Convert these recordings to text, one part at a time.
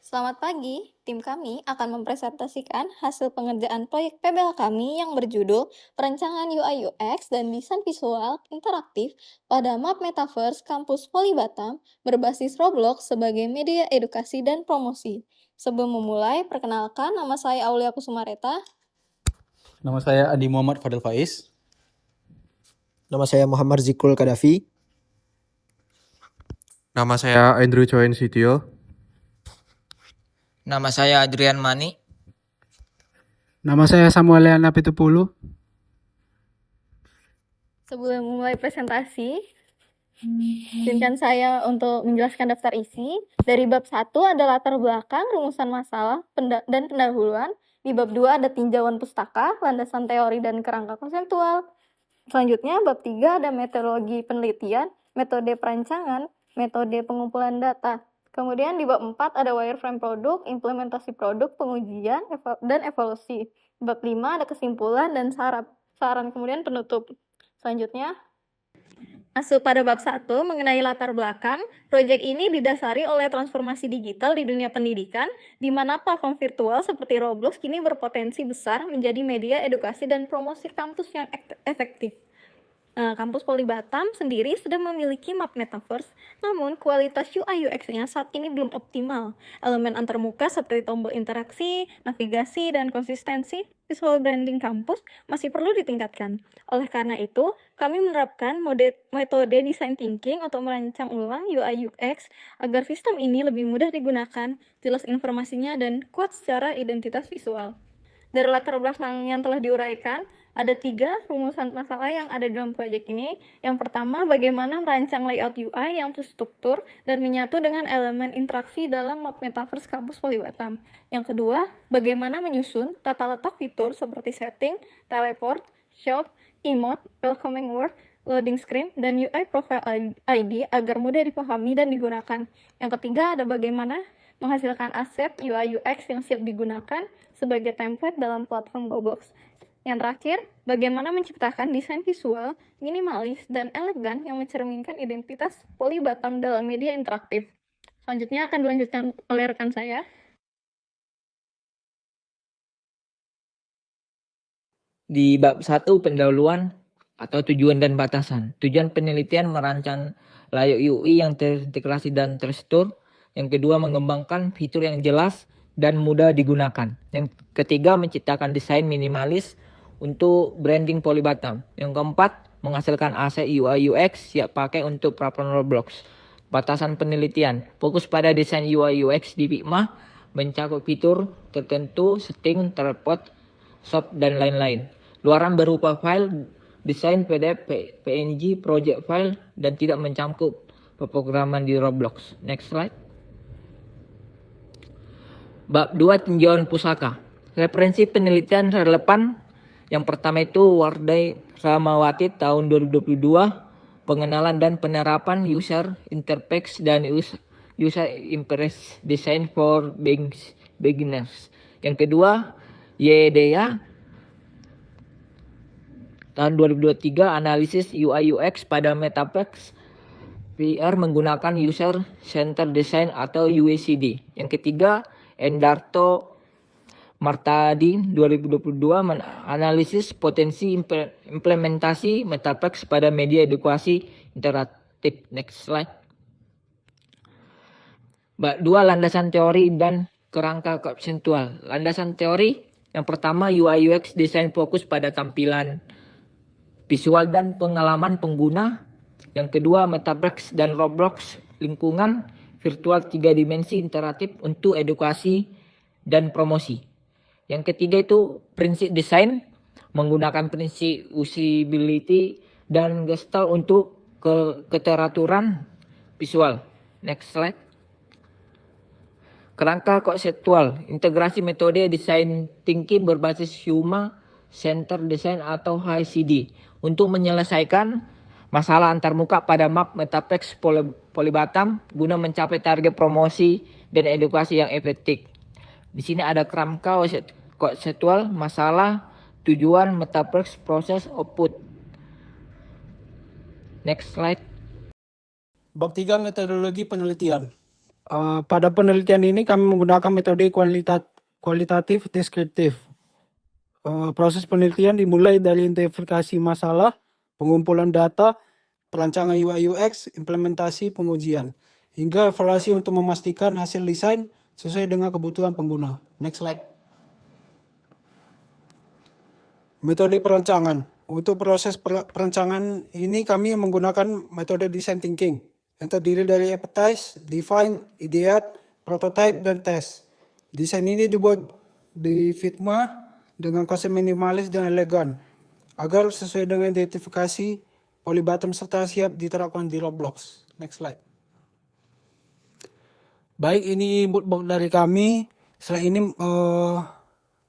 Selamat pagi, tim kami akan mempresentasikan hasil pengerjaan proyek PBL kami yang berjudul Perancangan UI UX dan Desain Visual Interaktif pada Map Metaverse Kampus Poli Batam berbasis Roblox sebagai media edukasi dan promosi. Sebelum memulai, perkenalkan nama saya Aulia Kusumareta. Nama saya Adi Muhammad Fadil Faiz. Nama saya Muhammad Zikrul Kadafi. Nama saya Andrew Choen Sitio. Nama saya Adrian Mani. Nama saya Samuel Leana Pitupulu. Sebelum memulai presentasi, izinkan saya untuk menjelaskan daftar isi. Dari bab 1 ada latar belakang, rumusan masalah, dan pendahuluan. Di bab 2 ada tinjauan pustaka, landasan teori dan kerangka konseptual. Selanjutnya, bab 3 ada metodologi penelitian, metode perancangan, metode pengumpulan data. Kemudian di bab 4 ada wireframe produk, implementasi produk, pengujian, dan evaluasi. Bab 5 ada kesimpulan dan saran, kemudian penutup. Selanjutnya, masuk pada bab 1 mengenai latar belakang. Proyek ini didasari oleh transformasi digital di dunia pendidikan, di mana platform virtual seperti Roblox kini berpotensi besar menjadi media edukasi dan promosi kampus yang efektif. Kampus Poli Batam sendiri sudah memiliki map metaverse, namun kualitas UI UX-nya saat ini belum optimal. Elemen antarmuka seperti tombol interaksi, navigasi, dan konsistensi visual branding kampus masih perlu ditingkatkan. Oleh karena itu, kami menerapkan metode design thinking untuk merancang ulang UI UX agar sistem ini lebih mudah digunakan, jelas informasinya, dan kuat secara identitas visual. Dari latar belakang yang telah diuraikan, ada 3 rumusan masalah yang ada dalam proyek ini. Yang pertama, bagaimana merancang layout UI yang terstruktur dan menyatu dengan elemen interaksi dalam map metaverse kampus Poli Batam. Yang kedua, bagaimana menyusun tata letak fitur seperti setting, teleport, shop, emote, welcoming word, loading screen, dan UI profile ID agar mudah dipahami dan digunakan. Yang ketiga, ada bagaimana menghasilkan aset UI UX yang siap digunakan sebagai template dalam platform Roblox. Yang terakhir, bagaimana menciptakan desain visual minimalis dan elegan yang mencerminkan identitas Poli Batam dalam media interaktif. Selanjutnya akan dilanjutkan oleh rekan saya. Di bab 1 pendahuluan atau tujuan dan batasan. Tujuan penelitian merancang layout UI yang terintegrasi dan terstruktur. Yang kedua, mengembangkan fitur yang jelas dan mudah digunakan. Yang ketiga, menciptakan desain minimalis untuk branding Poli Batam. Yang keempat, menghasilkan aset UI UX siap pakai untuk platform Roblox. Batasan penelitian, fokus pada desain UI UX di Figma, mencakup fitur tertentu, setting, teleport, shop, dan lain-lain. Luaran berupa file, desain PDF, PNG, project file, dan tidak mencakup pemrograman di Roblox. Next slide. Bab 2, tinjauan pusaka. Referensi penelitian relevan. Yang pertama itu Wardai Ramawati tahun 2022, pengenalan dan penerapan user interface dan user interface design for beginners. Yang kedua, Yedea tahun 2023, analisis UI UX pada Metaverse VR menggunakan user centered design atau UCD. Yang ketiga, Endarto Martadi 2022, analisis potensi implementasi Metaverse pada media edukasi interaktif. Next slide. Bab 2, landasan teori dan kerangka konseptual. Landasan teori, yang pertama UI UX desain fokus pada tampilan visual dan pengalaman pengguna. Yang kedua, Metaverse dan Roblox, lingkungan virtual 3 dimensi interaktif untuk edukasi dan promosi. Yang ketiga itu prinsip desain, menggunakan prinsip usability dan gestalt untuk keteraturan visual. Next slide. Kerangka konseptual, integrasi metode desain thinking berbasis Human Centered Design atau HCD untuk menyelesaikan masalah antarmuka pada map Metaverse Poli Batam guna mencapai target promosi dan edukasi yang efektif. Di sini ada kerangka konseptual, masalah, tujuan, Metaverse, proses, output. Next slide. Bab 3, metodologi penelitian. Pada penelitian ini kami menggunakan metode kualitatif deskriptif. Proses penelitian dimulai dari identifikasi masalah, pengumpulan data, perancangan UI UX, implementasi, pengujian, hingga evaluasi untuk memastikan hasil desain sesuai dengan kebutuhan pengguna. Next slide. Metode perancangan. Untuk proses perancangan ini kami menggunakan metode design thinking yang terdiri dari appetize, define, ideate, prototype, dan test. Desain ini dibuat di Figma dengan konsep minimalis dan elegan agar sesuai dengan identifikasi polybottom serta siap diterapkan di Roblox. Next slide. Baik, ini moodboard dari kami. Setelah ini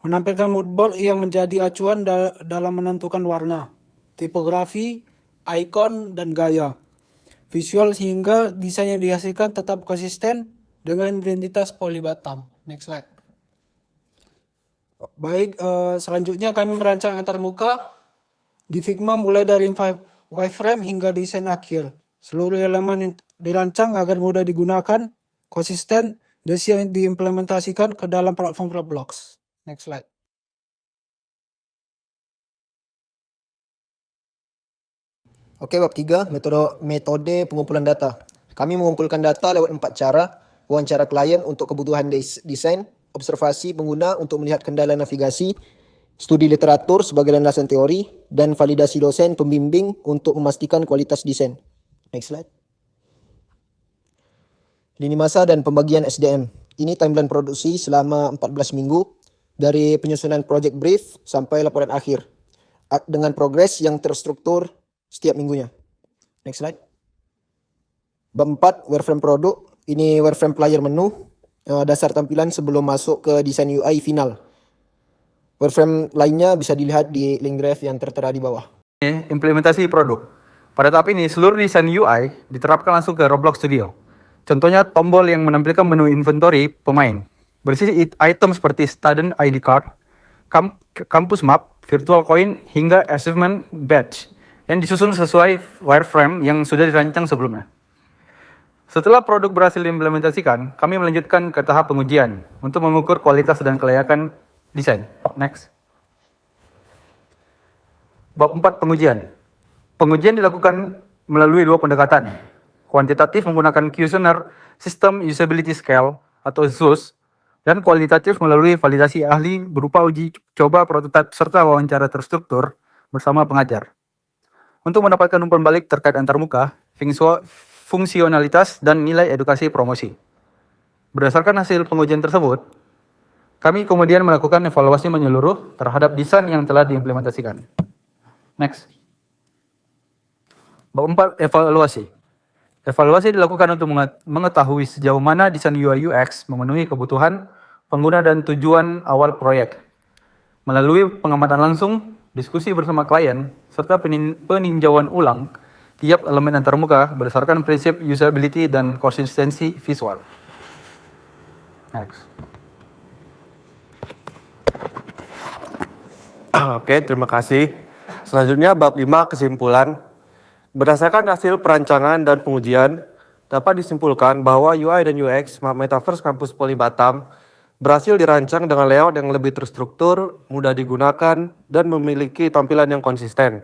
menampilkan moodboard yang menjadi acuan dalam menentukan warna, tipografi, icon, dan gaya visual sehingga desain yang dihasilkan tetap konsisten dengan identitas polybottom. Next slide. Baik, selanjutnya kami merancang antarmuka di Figma mulai dari wireframe hingga desain akhir. Seluruh elemen dirancang agar mudah digunakan, konsisten, dan siap diimplementasikan ke dalam platform Roblox. Next slide. Oke, bab 3, metode pengumpulan data. Kami mengumpulkan data lewat 4 cara: wawancara klien untuk kebutuhan desain, observasi pengguna untuk melihat kendala navigasi, studi literatur sebagai landasan teori, dan validasi dosen pembimbing untuk memastikan kualitas desain. Next slide. Lini masa dan pembagian SDM. Ini timeline produksi selama 14 minggu dari penyusunan project brief sampai laporan akhir dengan progres yang terstruktur setiap minggunya. Next slide. Bab 4, wireframe produk. Ini wireframe player menu, dasar tampilan sebelum masuk ke desain UI final. Wireframe lainnya bisa dilihat di link graph yang tertera di bawah. Implementasi produk. Pada tahap ini, seluruh desain UI diterapkan langsung ke Roblox Studio. Contohnya tombol yang menampilkan menu inventory pemain, berisi item seperti student ID card, campus map, virtual coin, hingga achievement badge yang disusun sesuai wireframe yang sudah dirancang sebelumnya. Setelah produk berhasil diimplementasikan, kami melanjutkan ke tahap pengujian untuk mengukur kualitas dan kelayakan desain. Next. Bab 4, pengujian. Pengujian dilakukan melalui 2 pendekatan. Kuantitatif menggunakan questionnaire System Usability Scale atau SUS, dan kualitatif melalui validasi ahli berupa uji coba prototipe serta wawancara terstruktur bersama pengajar. Untuk mendapatkan umpan balik terkait antarmuka, fungsionalitas, dan nilai edukasi promosi. Berdasarkan hasil pengujian tersebut, kami kemudian melakukan evaluasi menyeluruh terhadap desain yang telah diimplementasikan. Next. Bab 4, evaluasi. Evaluasi dilakukan untuk mengetahui sejauh mana desain UI UX memenuhi kebutuhan pengguna dan tujuan awal proyek. Melalui pengamatan langsung, diskusi bersama klien, serta peninjauan ulang tiap elemen antarmuka berdasarkan prinsip usability dan konsistensi visual. Next. Oke, terima kasih. Selanjutnya bab 5, kesimpulan. Berdasarkan hasil perancangan dan pengujian, dapat disimpulkan bahwa UI dan UX Metaverse Campus Polybottom berhasil dirancang dengan layout yang lebih terstruktur, mudah digunakan, dan memiliki tampilan yang konsisten.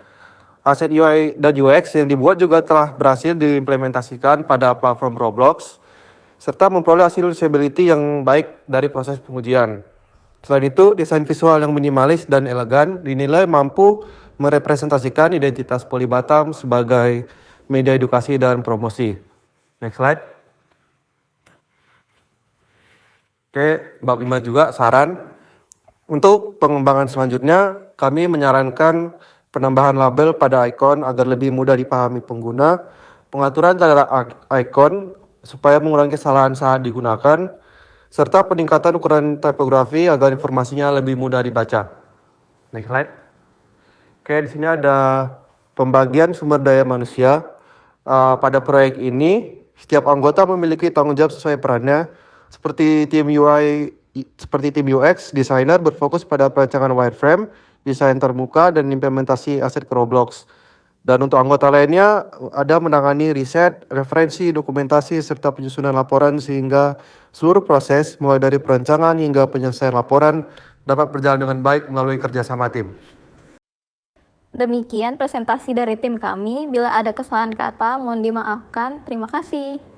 Aset UI dan UX yang dibuat juga telah berhasil diimplementasikan pada platform Roblox, serta memperoleh hasil usability yang baik dari proses pengujian. Selain itu, desain visual yang minimalis dan elegan dinilai mampu merepresentasikan identitas Polybottom sebagai media edukasi dan promosi. Next slide. Oke, bab 5 juga saran. Untuk pengembangan selanjutnya, kami menyarankan penambahan label pada icon agar lebih mudah dipahami pengguna, pengaturan tanda icon supaya mengurangi kesalahan saat digunakan, serta peningkatan ukuran tipografi agar informasinya lebih mudah dibaca. Next slide. Oke, di sini ada pembagian sumber daya manusia. Pada proyek ini, setiap anggota memiliki tanggung jawab sesuai perannya. Seperti tim UX, desainer berfokus pada perancangan wireframe, desain termuka, dan implementasi aset ke Roblox. Dan untuk anggota lainnya ada menangani riset, referensi, dokumentasi, serta penyusunan laporan sehingga seluruh proses mulai dari perancangan hingga penyelesaian laporan dapat berjalan dengan baik melalui kerjasama tim. Demikian presentasi dari tim kami. Bila ada kesalahan kata, mohon dimaafkan. Terima kasih.